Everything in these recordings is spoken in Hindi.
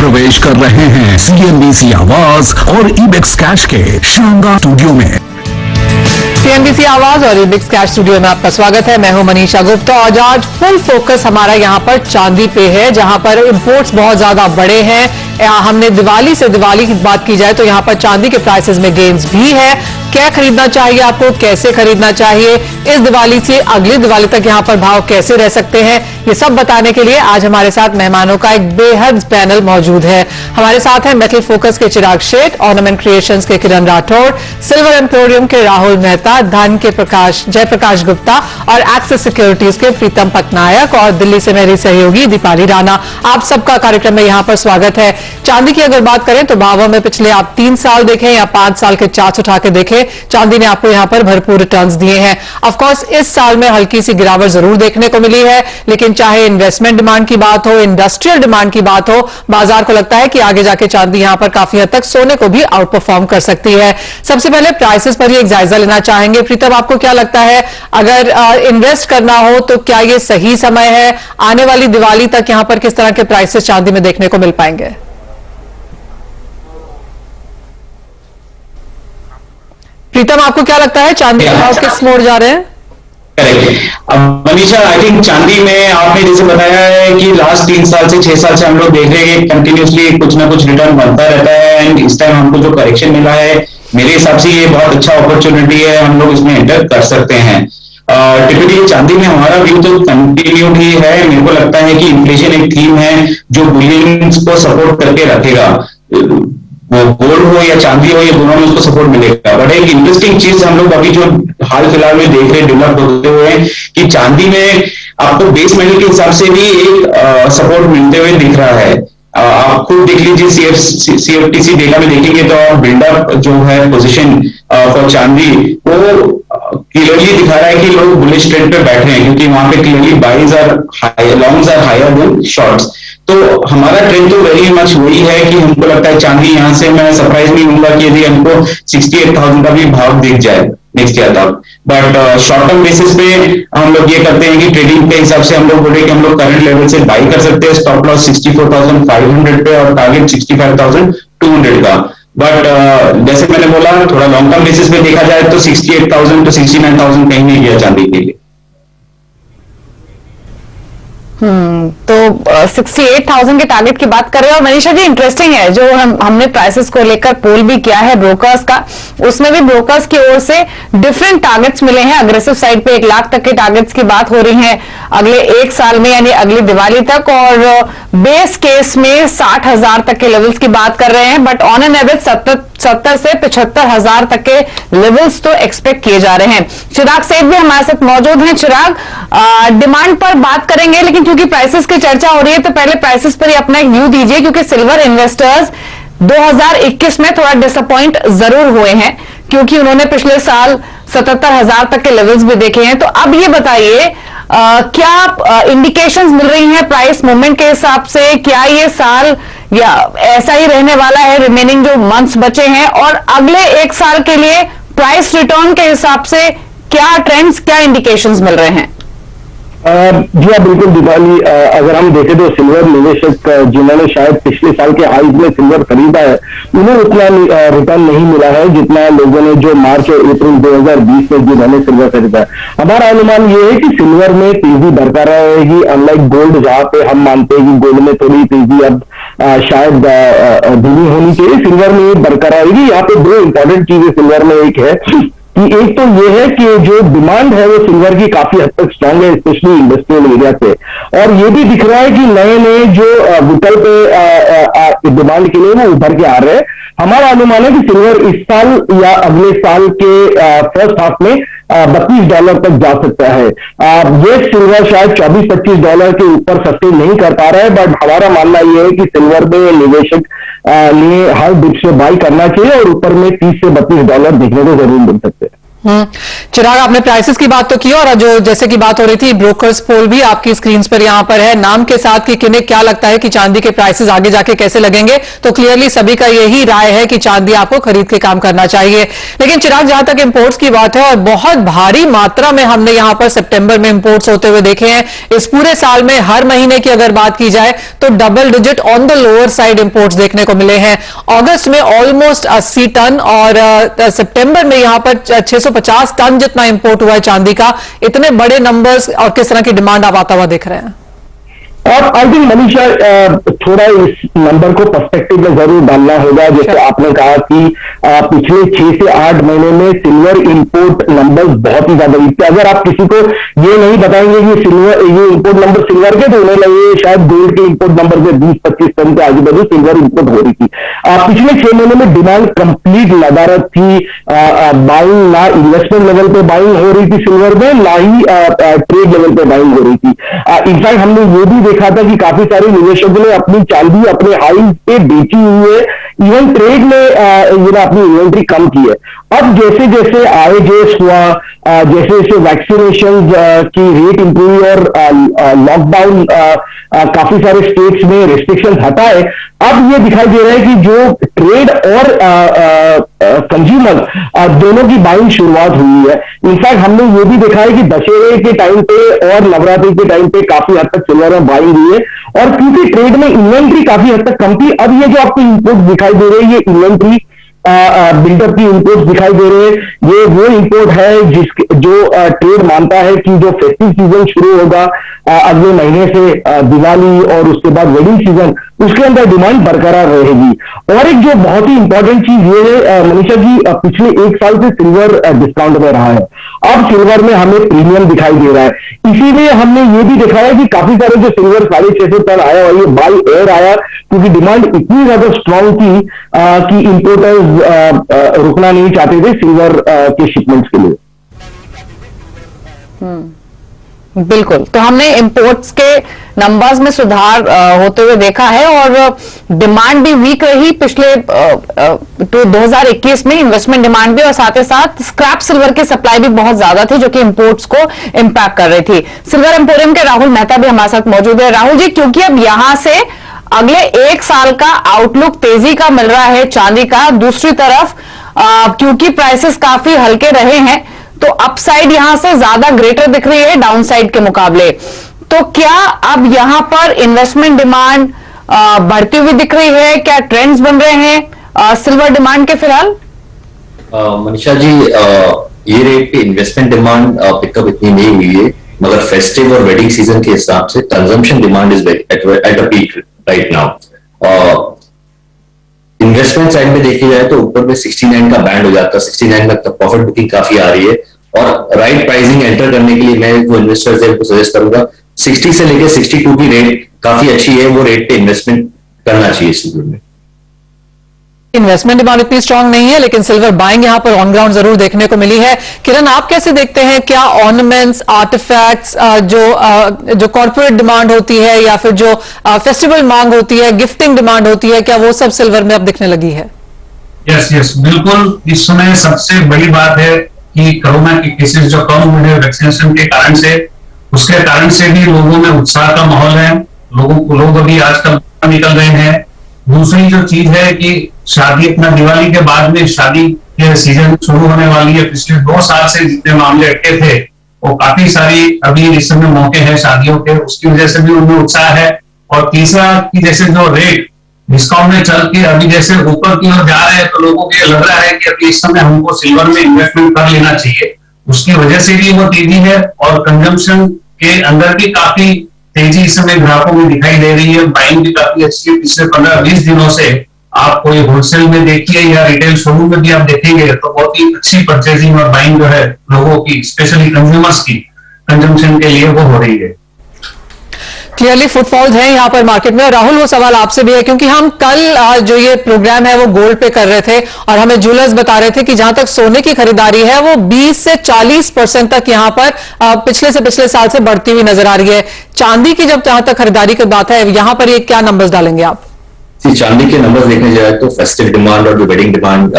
प्रवेश कर रहे हैं CNBC आवाज और इबेक्स कैश के शानदार स्टूडियो में। CNBC आवाज और इबेक्स कैश स्टूडियो में आपका स्वागत है। मैं हूं मनीषा गुप्ता और आज फुल फोकस हमारा यहां पर चांदी पे है, जहां पर इंपोर्ट्स बहुत ज्यादा बड़े हैं। हमने दिवाली की बात की जाए तो यहां पर चांदी के प्राइसेस में गेन्स भी है। क्या खरीदना चाहिए आपको, कैसे खरीदना चाहिए, इस दिवाली से अगली दिवाली तक यहां पर भाव कैसे रह सकते हैं, ये सब बताने के लिए आज हमारे साथ मेहमानों का एक बेहद पैनल मौजूद है। हमारे साथ हैं मेटल फोकस के चिराग शेठ, ऑर्नामेंट क्रिएशंस के किरण राठौड़, सिल्वर एम्पोरियम के राहुल मेहता, धन के जयप्रकाश गुप्ता और एक्सिस सिक्योरिटीज के प्रीतम पटनायक और दिल्ली से मेरी सहयोगी दीपाली राणा। आप सबका कार्यक्रम में यहां पर स्वागत है। चांदी की अगर बात करें तो भावों में पिछले आप 3 साल देखें या 5 साल के चार्ट उठा के देखें, चांदी ने आपको यहां पर भरपूर रिटर्न्स दिए हैं। ऑफ कोर्स इस साल में हल्की सी गिरावट जरूर देखने को मिली है, लेकिन चाहे इन्वेस्टमेंट डिमांड की बात हो, इंडस्ट्रियल डिमांड की बात हो, बाजार को लगता है कि आगे जाके चांदी यहां पर काफी हद तक सोने को भी आउट परफॉर्म कर सकती है। सबसे पहले प्राइसेस पर ही एक जायजा लेना चाहेंगे। प्रीतम, आपको क्या लगता है, अगर इन्वेस्ट करना हो तो क्या ये सही समय है? आने वाली दिवाली तक यहां पर किस तरह के प्राइसेस चांदी में देखने को मिल पाएंगे? प्रीतम, आपको क्या लगता है चांदी के भाव किस मोड़ जा रहे हैं? अब मनीषा, आई थिंक चांदी में आपने जैसे बताया है कि लास्ट 3 साल से 6 साल से हम लोग देख रहे हैं कंटिन्यूसली कुछ ना कुछ रिटर्न बनता रहता है। एंड इस टाइम हमको जो करेक्शन मिला है, मेरे हिसाब से ये बहुत अच्छा अपॉर्चुनिटी है, हम लोग इसमें एंटर कर सकते हैं। टिपिकली चांदी में हमारा व्यू तो कंटिन्यूड ही है। मेरे को लगता है कि इन्फ्लेशन एक थीम है जो बुलियंस को सपोर्ट करके रखेगा। वो गोल्ड हो या चांदी हो, ये दोनों में उसको सपोर्ट मिलेगा। बट एक इंटरेस्टिंग चीज हम लोग अभी जो हाल फिलहाल में देख रहे हैं डेवलप होते हुए कि चांदी में आपको बेस मेटल के हिसाब से भी एक सपोर्ट मिलते हुए दिख रहा है। आप खुद देख लीजिए, CFTC डेटा में देखेंगे तो बिल्डअप जो है पोजीशन फॉर चांदी वो क्लियरली दिखा रहा है कि लोग बुलिश ट्रेंड पे बैठ रहे हैं, क्योंकि वहां पे clearly buys are longs are higher than shorts. तो हमारा ट्रेंड तो वेरी मच वही है कि हमको लगता है चांदी यहां से, मैं सरप्राइज नहीं होऊंगा कि यदि हमको 68,000 का भी भाव दिख जाए नेक्स्ट ईयर तक। बट शॉर्ट टर्म बेसिस पे हम लोग ये करते हैं कि ट्रेडिंग के हिसाब से हम लोग बोले कि हम लोग करंट लेवल से बाई कर सकते हैं, स्टॉप लॉस 64,500 पे और टारगेट 65,200 का। बट जैसे मैंने बोला, थोड़ा लॉन्ग टर्म बेसिस पे देखा जाए तो 68,000 to 69,000 कहीं नहीं गया चांदी के लिए। तो 68,000 के टारगेट की बात कर रहे हैं। और मनीषा जी, इंटरेस्टिंग है जो हमने प्राइसेस को लेकर पोल भी किया है ब्रोकर्स का, उसमें भी ब्रोकर्स की ओर से डिफरेंट टारगेट्स मिले हैं। अग्रेसिव साइड पे 1 लाख तक के टारगेट्स की बात हो रही है अगले 1 साल में, यानी अगली दिवाली तक, और बेस केस में 60,000 तक के लेवल्स की बात कर रहे हैं। बट ऑन एन एवरेज 70 से 75,000 तक के लेवल्स तो एक्सपेक्ट किए जा रहे हैं। चिराग सेठ भी हमारे साथ मौजूद हैं। चिराग, डिमांड पर बात करेंगे, लेकिन क्योंकि प्राइसेस की चर्चा हो रही है तो पहले प्राइसेस पर ही अपना एक व्यू दीजिए, क्योंकि सिल्वर इन्वेस्टर्स 2021 में थोड़ा डिसअपॉइंट जरूर हुए हैं, क्योंकि उन्होंने पिछले साल 77,000 तक के लेवल्स भी देखे हैं। तो अब ये बताइए, क्या इंडिकेशंस मिल रही हैं प्राइस मूवमेंट के हिसाब से? क्या ये साल या ऐसा ही रहने वाला है, रिमेनिंग जो मंथ्स बचे हैं, और अगले 1 साल के लिए प्राइस रिटर्न के हिसाब से क्या ट्रेंड्स, क्या इंडिकेशंस मिल रहे हैं? जी हाँ, बिल्कुल दीपाली। अगर हम देखें तो सिल्वर निवेशक जिन्होंने शायद पिछले साल के हाइज में सिल्वर खरीदा है, उन्हें उतना रिटर्न नहीं मिला है जितना लोगों ने जो मार्च और अप्रैल 2020 में जिन्होंने सिल्वर खरीदा है। हमारा अनुमान ये है कि सिल्वर में तेजी बरकरार रहेगी, अनलाइक गोल्ड जहां पे हम मानते हैं कि गोल्ड में थोड़ी तेजी अब शायद धीमी होनी चाहिए, सिल्वर में बरकरार रहेगी। यहाँ पे 2 इंपॉर्टेंट चीजें सिल्वर में एक है कि एक तो ये है कि जो डिमांड है वो सिल्वर की काफी हद तक स्ट्रांग है, स्पेशली इंडस्ट्रियल एरिया से, और ये भी दिख रहा है कि नए नए जो विकल्प डिमांड के लिए वो उभर के आ रहे हैं। हमारा अनुमान है कि सिल्वर इस साल या अगले साल के फर्स्ट हाफ में $32 तक जा सकता है। ये सिल्वर शायद $24-25 के ऊपर सस्टेन नहीं कर पा रहा है, बट हमारा मानना यह है कि सिल्वर में निवेशक ने हर डिप से बाई करना चाहिए और ऊपर में $30 से $32 देखने को जरूर मिल सकते हैं। चिराग, आपने प्राइसेस की बात तो की और जो जैसे की बात हो रही थी ब्रोकर्स पोल भी आपकी स्क्रीन पर यहां पर है नाम के साथ कि किन्हें क्या लगता है कि चांदी के प्राइसेस आगे जाके कैसे लगेंगे, तो क्लियरली सभी का यही राय है कि चांदी आपको खरीद के काम करना चाहिए। लेकिन चिराग, जहां तक इंपोर्ट्स की बात है, और बहुत भारी मात्रा में हमने यहां पर सितंबर में इंपोर्ट्स होते हुए देखे हैं। इस पूरे साल में हर महीने की अगर बात की जाए तो double digit on the lower side imports देखने को मिले हैं। अगस्त में ऑलमोस्ट 80 टन और सितंबर में यहां पर 650 टन जितना इंपोर्ट हुआ है चांदी का। इतने बड़े नंबर्स और किस तरह की डिमांड आप आता हुआ देख रहे हैं? और आई थिंक मनीषा, थोड़ा इस नंबर को पर्सपेक्टिव में जरूर डालना होगा। जैसे आपने कहा कि पिछले 6 से 8 महीने में सिल्वर इंपोर्ट नंबर्स बहुत ही ज्यादा दिखते हैं। अगर आप किसी को ये नहीं बताएंगे कि ये इंपोर्ट नंबर सिल्वर के, तो उन्हें लगे शायद गोल्ड के इंपोर्ट नंबर से 20-25 टन के आजू बाजू सिल्वर इंपोर्ट हो रही थी। पिछले 6 महीने में डिमांड कंप्लीट नदारत थी। बाइंग ना इन्वेस्टमेंट लेवल पे बाइंग हो रही थी सिल्वर में, ना ही ट्रेड लेवल पे बाइंग हो रही थी। इनफैक्ट हमने ये भी देखा था कि काफी सारे निवेशकों ने अपनी चांदी अपने हाई पे बेची हुई है। इवन ट्रेड में अपनी इन्वेंट्री कम की है। अब जैसे जैसे IIJS हुआ, जैसे जैसे वैक्सीनेशन की रेट इंप्रूव हुई और लॉकडाउन काफी सारे स्टेट्स में रिस्ट्रिक्शन हटाए, अब ये दिखाई दे रहा है कि जो ट्रेड और कंज्यूमर दोनों की बाइंग शुरुआत हुई है। इनफैक्ट हमने ये भी देखा है कि दशहरे के टाइम पे और नवरात्रि के टाइम पे काफी हद तक सिल्वर में बाइंग हुई है, और क्योंकि ट्रेड में इन्वेंट्री काफी हद तक कम थी, अब ये जो आपको इनपुट दिखाई दे रहे हैं, ये इन्वेंट्री बिल्डअप की इंपोर्ट दिखाई दे रहे हैं। ये वो इंपोर्ट है जो ट्रेड मानता है कि जो फेस्टिव सीजन शुरू होगा अगले महीने से, दिवाली और उसके बाद वेडिंग सीजन, उसके अंदर डिमांड बरकरार रहेगी। और एक जो बहुत ही इंपॉर्टेंट चीज ये है मनीषा जी, पिछले 1 साल से सिल्वर डिस्काउंट में रहा है। अब सिल्वर में हमें प्रीमियम दिखाई दे रहा है। इसीलिए हमने ये भी देखा है कि काफी सारे जो सिल्वर 650 टन आया और ये बाय एयर आया, क्योंकि डिमांड इतनी ज्यादा स्ट्रांग थी कि इंपोर्टर्स रुकना नहीं चाहते थे सिल्वर के शिपमेंट्स के लिए। बिल्कुल, तो हमने इंपोर्ट्स के नंबर्स में सुधार होते हुए देखा है और डिमांड भी वीक रही पिछले 2021 में, इन्वेस्टमेंट डिमांड भी, और साथ ही साथ स्क्रैप सिल्वर की सप्लाई भी बहुत ज्यादा थी जो कि इंपोर्ट्स को इंपैक्ट कर रही थी। सिल्वर एम्पोरियम के राहुल मेहता भी हमारे साथ मौजूद है। राहुल जी, क्योंकि अब यहां से अगले 1 साल का आउटलुक तेजी का मिल रहा है चांदी का, दूसरी तरफ क्योंकि प्राइसेस काफी हल्के रहे हैं तो अपसाइड यहां से ज्यादा ग्रेटर दिख रही है डाउनसाइड के मुकाबले, तो क्या अब यहां पर इन्वेस्टमेंट डिमांड बढ़ती हुई दिख रही है? क्या ट्रेंड्स बन रहे हैं सिल्वर डिमांड के फिलहाल? मनीषा जी, ये रेट पे इन्वेस्टमेंट डिमांड पिकअप इतनी नहीं हुई है, मगर फेस्टिव और वेडिंग सीजन के हिसाब से consumption demand is at a peak right now. Investment side में देखी जाए तो ऊपर में 69 का बैंड हो जाता है, 69 तक प्रॉफिट बुकिंग काफी आ रही है, और राइट प्राइसिंग एंटर करने के लिए मैं जो इन्वेस्टर्स है उनको सजेस्ट करूंगा 60 से लेकर 62 की रेट काफी अच्छी है, वो रेट पे इन्वेस्टमेंट करना चाहिए सिल्वर में। इन्वेस्टमेंट डिमांड इतनी स्ट्रांग नहीं है, लेकिन सिल्वर बाइंग यहां पर ऑन ग्राउंड जरूर देखने को मिली है। किरण, आप कैसे देखते हैं, क्या ऑर्नामेंट्स, आर्टिफैक्ट्स, जो कॉर्पोरेट डिमांड होती है या फिर जो फेस्टिवल मांग होती है, गिफ्टिंग डिमांड होती है, क्या वो सब सिल्वर में अब दिखने लगी है? यस, बिल्कुल। इस समय सबसे बड़ी बात है कि कोरोना के केसेस जो कम हुए हैं वैक्सीनेशन के कारण से, उसके कारण से भी लोगों में उत्साह का माहौल है, लोग अभी आजकल निकल रहे हैं। दूसरी जो चीज है कि शादी, अपना दिवाली के बाद में शादी के सीजन शुरू होने वाली है। पिछले 2 साल से जितने मामले अटके थे वो काफी सारी अभी इस समय मौके हैं शादियों के, उसकी वजह से भी उनमें उत्साह है। और तीसरा कि जैसे जो रेट डिस्काउंट में चल के अभी जैसे ऊपर की ओर जा रहे हैं, तो लोगों को ये लग रहा है कि अभी इस समय हमको सिल्वर में इन्वेस्टमेंट कर लेना चाहिए, उसकी वजह से भी वो तेजी है। और कंजम्पशन के अंदर भी काफी तेजी इस समय ग्राहकों में दिखाई दे रही है, बाइंग भी काफी अच्छी है। पिछले 15-20 दिनों से आप कोई होलसेल में देखिए या रिटेल शोरूम में भी आप देखेंगे तो बहुत ही अच्छी परचेजिंग और बाइंग जो है लोगों की, स्पेशली कंज्यूमर्स की कंजम्पशन के लिए वो हो रही है। क्लियरली फुटफॉल्स हैं यहाँ पर मार्केट में। और राहुल, वो सवाल आपसे भी है, क्योंकि हम कल जो ये प्रोग्राम है वो गोल्ड पे कर रहे थे और हमें ज्वेलर्स बता रहे थे कि जहां तक सोने की खरीदारी है वो 20 से 40% तक यहाँ पर पिछले से पिछले साल से बढ़ती हुई नजर आ रही है। चांदी की जब जहां तक खरीदारी की बात है, यहाँ पर ये क्या नंबर्स डालेंगे आप? चांदी के नंबर्स देखने जाए तो फेस्टिव डिमांड और जो वेडिंग डिमांड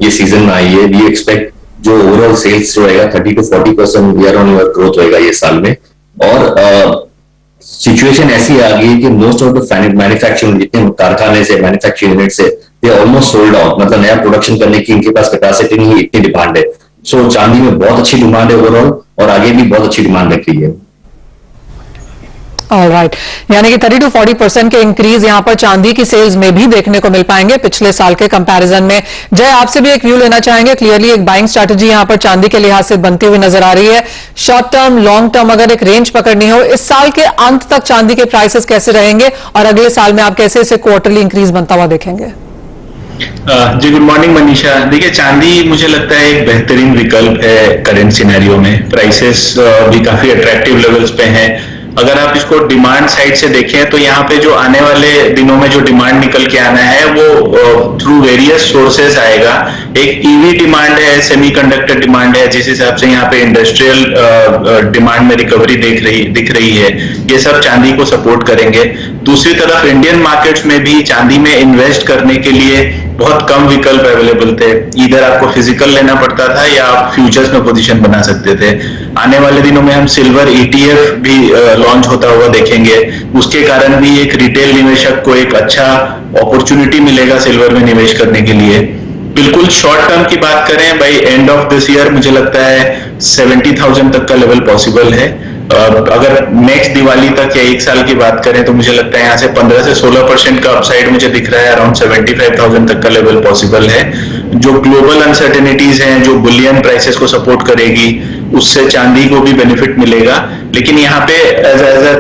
ये सीजन में आई है, वी एक्सपेक्ट जो ओवरऑल सेल्स जो रहेगा 30 to 40% year on year growth होगा ये साल में। और सिचुएशन ऐसी आ गई है कि मोस्ट ऑफ द मैन्युफैक्चरिंग जितने कारखाने से मैन्युफैक्चरिंग यूनिट से दे ऑलमोस्ट सोल्ड आउट, मतलब नया प्रोडक्शन करने की इनके पास कैपेसिटी नहीं है, इतनी डिमांड है। सो चांदी में बहुत अच्छी डिमांड है ओवरऑल, और आगे भी बहुत अच्छी डिमांड रख रही है। ऑलराइट, यानी कि 30 to 40% के इंक्रीज यहां पर चांदी की सेल्स में भी देखने को मिल पाएंगे पिछले साल के कंपैरिजन में। जय, आपसे भी एक व्यू लेना चाहेंगे। क्लियरली एक बाइंग स्ट्रैटेजी यहां पर चांदी के लिहाज से बनती हुई नजर आ रही है। शॉर्ट टर्म, लॉन्ग टर्म अगर एक रेंज पकड़नी हो, इस साल के अंत तक चांदी के प्राइसेस कैसे रहेंगे और अगले साल में आप कैसे इसे क्वार्टरली इंक्रीज बनता हुआ देखेंगे? जी गुड मॉर्निंग मनीषा। देखिए चांदी मुझे लगता है एक बेहतरीन विकल्प है करंट सिनेरियो में। प्राइसेस भी काफी अट्रैक्टिव लेवल्स पे हैं। अगर आप इसको डिमांड साइड से देखें तो यहाँ पे जो आने वाले दिनों में जो डिमांड निकल के आना है वो थ्रू वेरियस सोर्सेस आएगा। एक ईवी डिमांड है, सेमीकंडक्टर डिमांड है, जिस हिसाब से यहाँ पे इंडस्ट्रियल डिमांड में रिकवरी दिख रही है, ये सब चांदी को सपोर्ट करेंगे। दूसरी तरफ इंडियन मार्केट्स में भी चांदी में इन्वेस्ट करने के लिए बहुत कम विकल्प अवेलेबल थे। इधर आपको फिजिकल लेना पड़ता था या आप फ्यूचर्स में पोजीशन बना सकते थे। आने वाले दिनों में हम सिल्वर ETF भी लॉन्च होता हुआ देखेंगे। उसके कारण भी एक रिटेल निवेशक को एक अच्छा अपॉर्चुनिटी मिलेगा सिल्वर में निवेश करने के लिए। बिल्कुल शॉर्ट टर्म की बात करें, by end of this year मुझे लगता है 70,000 तक का लेवल पॉसिबल है। अगर नेक्स्ट दिवाली तक या एक साल की बात करें तो मुझे लगता है यहाँ से 15 से 16% का अपसाइड मुझे दिख रहा है। अराउंड 75,000 तक का लेवल पॉसिबल है। जो ग्लोबल अनसर्टेनिटीज हैं, जो बुलियन प्राइसेस को सपोर्ट करेगी, उससे चांदी को भी बेनिफिट मिलेगा। लेकिन यहाँ पे एज अ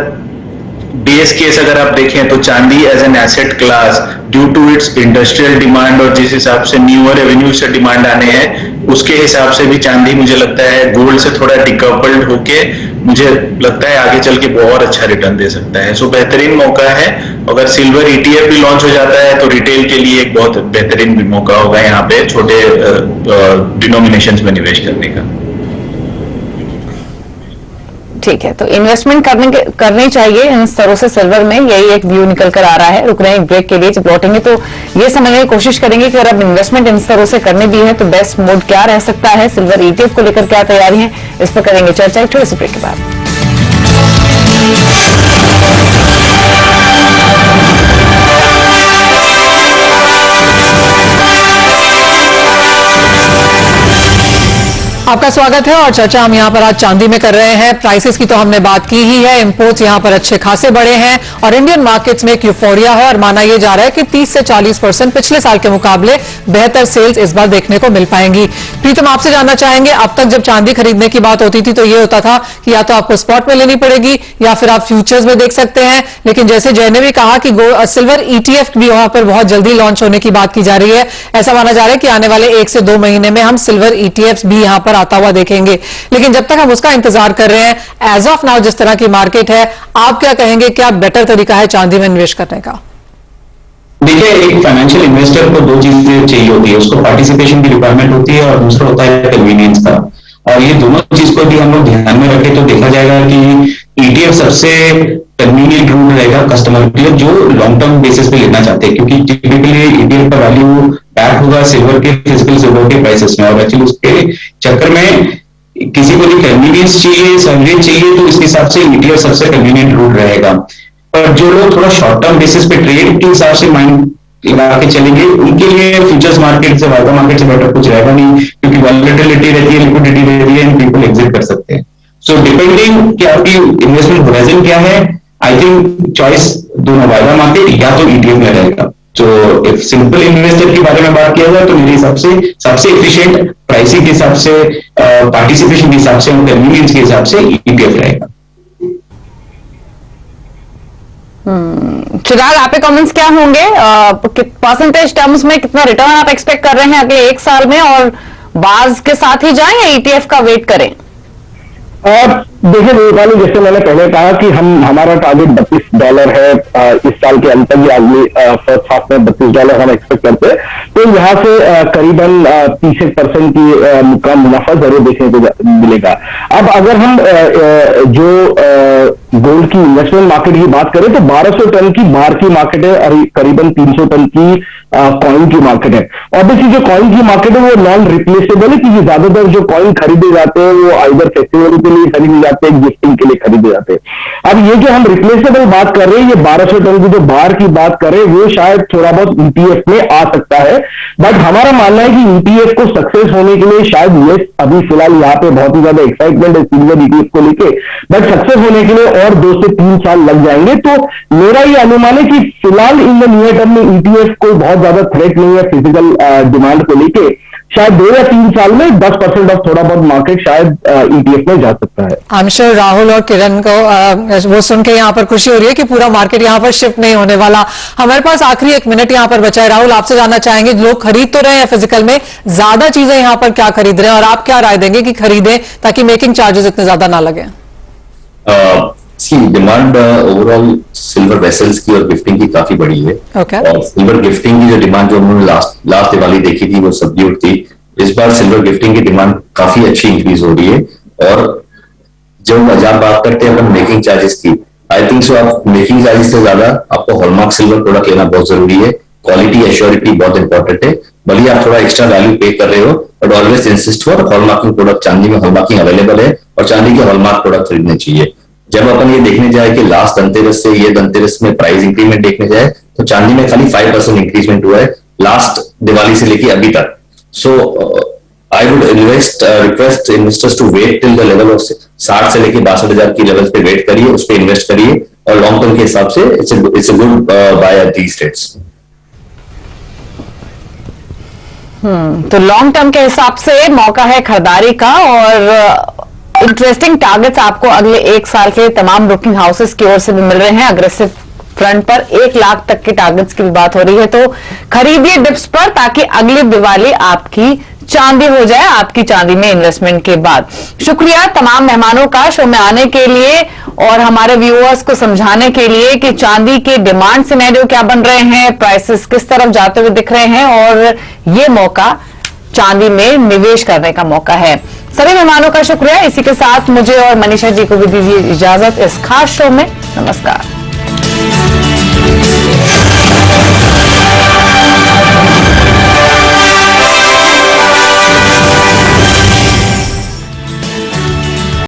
बेस केस अगर आप देखें तो चांदी as an asset class due to its industrial demand और जिस हिसाब से न्यूअर रेवेन्यू से डिमांड आने हैं, उसके हिसाब से भी चांदी मुझे लगता है गोल्ड से थोड़ा डिकपल्ड होके मुझे लगता है आगे चल के बहुत अच्छा रिटर्न दे सकता है। सो बेहतरीन मौका है। अगर सिल्वर ETF भी लॉन्च हो जाता है तो रिटेल के लिए एक बहुत बेहतरीन भी मौका होगा यहाँ पे छोटे डिनोमिनेशंस में निवेश करने का। ठीक है, तो इन्वेस्टमेंट करनी चाहिए इन स्तरों से सिल्वर में, यही एक व्यू निकल कर आ रहा है। रुक रहे हैं ब्रेक के लिए, जब लौटेंगे तो ये समझने की कोशिश करेंगे कि अगर अब इन्वेस्टमेंट इन स्तरों से करनी भी है तो बेस्ट मोड क्या रह सकता है, सिल्वर ETF को लेकर क्या तैयारी है, इस पर करेंगे चर्चा एक छोटे से ब्रेक के बाद। आपका स्वागत है और चर्चा हम यहाँ पर आज चांदी में कर रहे हैं। प्राइसेस की तो हमने बात की ही है। इंपोर्ट्स यहाँ पर अच्छे खासे बढ़े हैं और इंडियन मार्केट्स में एक यूफोरिया है और माना यह जा रहा है कि 30 से 40% पिछले साल के मुकाबले बेहतर सेल्स इस बार देखने को मिल पाएंगी। प्रीतम, आपसे जानना चाहेंगे, अब तक जब चांदी खरीदने की बात होती थी तो ये होता था कि या तो आपको स्पॉट में लेनी पड़ेगी या फिर आप फ्यूचर्स में देख सकते हैं, लेकिन जैसे जय ने भी कहा कि सिल्वर ETF भी वहां पर बहुत जल्दी लॉन्च होने की बात की जा रही है। ऐसा माना जा रहा है कि आने वाले 1 से 2 महीने में हम सिल्वर ETFs भी यहाँ पर आता हुआ देखेंगे। लेकिन जब तक हम उसका इंतजार कर रहे हैं, एज ऑफ नाउ जिस तरह की मार्केट है, आप क्या कहेंगे, क्या बेटर तरीका है चांदी में निवेश करने का? देखिए, एक फाइनेंशियल इन्वेस्टर को 2 चीजें चाहिए होती है। उसको पार्टिसिपेशन की रिक्वायरमेंट होती है और दूसरा होता है कन्वीनियंस का। और ये दोनों चीज को भी हम लोग ध्यान में रखें तो देखा जाएगा कि ETF सबसे कन्वीनियंट रूट रहेगा कस्टमर के लिए जो लॉन्ग टर्म बेसिस पे लेना चाहते हैं, क्योंकि टिपिकली ETF का वैल्यू बैक होगा सिल्वर के फिजिकल सिल्वर के प्राइसेस में। और एक्चुअली उसके चक्कर में किसी को भी कन्वीनियंस चाहिए, सर्विस चाहिए, तो इस हिसाब से ETF सबसे कन्वीनियंट रूट रहेगा। पर जो लोग थोड़ा शॉर्ट टर्म बेसिस पे ट्रेड के हिसाब से माइंड लगा के चलेंगे, उनके लिए फ्यूचर्स मार्केट से वाइडर मार्केट से बेटर कुछ रहेगा नहीं, क्योंकि वॉलेटिलिटी रहती है, लिक्विडिटी रहती है, एंड पीपल एग्जिट कर सकते हैं। सो डिपेंडिंग कि आपकी इन्वेस्टमेंट होराइजन क्या है, आई थिंक चॉइस दोनों वाइडर मार्केट या तो ETF में रहेगा। तो सिंपल इन्वेस्टर के बारे में बात किया जाए तो मेरे हिसाब से सबसे एफिशिएंट प्राइसिंग के हिसाब से, पार्टिसिपेशन के हिसाब से और कन्वीनियंस के हिसाब से ETF रहेगा। चिराग, आपके कमेंट्स क्या होंगे? परसेंटेज टर्म्स में कितना रिटर्न आप एक्सपेक्ट कर रहे हैं अगले 1 साल में, और बाज के साथ ही जाएं या ETF का वेट करें? देखिए दीपाली, जैसे मैंने पहले कहा कि हमारा टारगेट $32 है। इस साल के अंत तक या अगले फर्स्ट हाफ में $32 हम एक्सपेक्ट करते हैं। तो यहाँ से करीबन 30% की का मुनाफा जरूर देखने को मिलेगा। अब अगर हम जो गोल्ड की इन्वेस्टमेंट मार्केट की बात करें तो 1200 टन की बार की मार्केट है और करीबन 300 टन की कॉइन की मार्केट है। ऑब्वियसली जो कॉइन की मार्केट है वो नॉन रिप्लेसेबल है, क्योंकि ज्यादातर जो कॉइन खरीदे जाते हैं वो आइदर फेस्टिवल के लिए खरीदे जाते हैं, गिफ्टिंग के लिए खरीदे जाते हैं। अब ये जो हम रिप्लेसेबल बात कर रहे हैं, ये 1200 टन की जो बार की बात कर रहे हैं वो शायद थोड़ा बहुत ईटीएफ में आ सकता है। बट हमारा मानना है कि ईटीएफ को सक्सेस होने के लिए शायद ये अभी फिलहाल यहाँ पे बहुत ही ज्यादा एक्साइटमेंट है सिल्वर ईटीएफ को लेके, बट सक्सेस होने के लिए और 2 से 3 साल लग जाएंगे। तो मेरा ये अनुमान है कि फिलहाल इन द नियर टर्म में ईटीएफ को बहुत ज्यादा थ्रेट नहीं है फिजिकल डिमांड को लेके। शायद 2 या 3 साल में 10% ऑफ थोड़ा बहुत मार्केट शायद ईटीएफ में जा सकता है। आई एम श्योर राहुल और किरण को वो सुन के यहाँ पर खुशी हो रही है कि पूरा मार्केट यहाँ पर शिफ्ट नहीं होने वाला। हमारे पास आखिरी 1 मिनट यहाँ पर बचा है। राहुल, आपसे जानना चाहेंगे, लोग खरीद तो रहे हैं फिजिकल में, ज्यादा चीजें यहाँ पर क्या खरीद रहे हैं और आप क्या राय देंगे कि खरीदें ताकि मेकिंग चार्जेस इतने ज्यादा ना लगे? डिमांड ओवरऑल सिल्वर वेसल्स की और गिफ्टिंग की काफी बड़ी है। और सिल्वर गिफ्टिंग की जो डिमांड जो उन्होंने लास्ट दिवाली देखी थी वो सबड्यूड थी। इस बार सिल्वर गिफ्टिंग की डिमांड काफी अच्छी इंक्रीज हो रही है। और जब आप बात करते हैं अपन मेकिंग चार्जेस की, आई थिंक सो आप मेकिंग चार्जेस से ज्यादा आपको हॉलमार्क सिल्वर प्रोडक्ट लेना बहुत जरूरी है। क्वालिटी एश्योरिटी बहुत इंपॉर्टेंट है। भले आप थोड़ा एक्स्ट्रा वैल्यू पे कर रहे हो, but always insist for hallmarking product. चांदी में हॉलमार्किंग अवेलेबल है और चांदी के हॉलमार्क प्रोडक्ट खरीदने चाहिए। जब अपन ये देखने जाए कि लास्ट धनतेरस से ये धनतेरस में प्राइस इंक्रीमेंट देखने जाए तो चांदी में खाली 5% इंक्रीजमेंट हुआ है लास्ट दिवाली से लेके अभी तक। So I would request investors to wait till the level of 60 से लेके 62,000 की लेवल पे वेट करिए, उस पर इन्वेस्ट करिए और लॉन्ग टर्म के हिसाब से it's a good buy at these rates. तो लॉन्ग टर्म के हिसाब से मौका है खरीदारी का। और इंटरेस्टिंग टारगेट्स आपको अगले 1 साल के तमाम ब्रोकिंग हाउसेस की ओर से भी मिल रहे हैं। अग्रेसिव फ्रंट पर 1 लाख तक के टारगेट्स की बात हो रही है, तो खरीदिए डिप्स पर ताकि अगली दिवाली आपकी चांदी हो जाए आपकी चांदी में इन्वेस्टमेंट के बाद। शुक्रिया तमाम मेहमानों का शो में आने के लिए और हमारे व्यूअर्स को समझाने के लिए कि चांदी के डिमांड सिनेरियो क्या बन रहे हैं, प्राइसेस किस तरफ जाते हुए दिख रहे हैं और ये मौका चांदी में निवेश करने का मौका है। सभी मेहमानों का शुक्रिया। इसी के साथ मुझे और मनीषा जी को भी दीजिए इजाजत इस खास शो में। नमस्कार।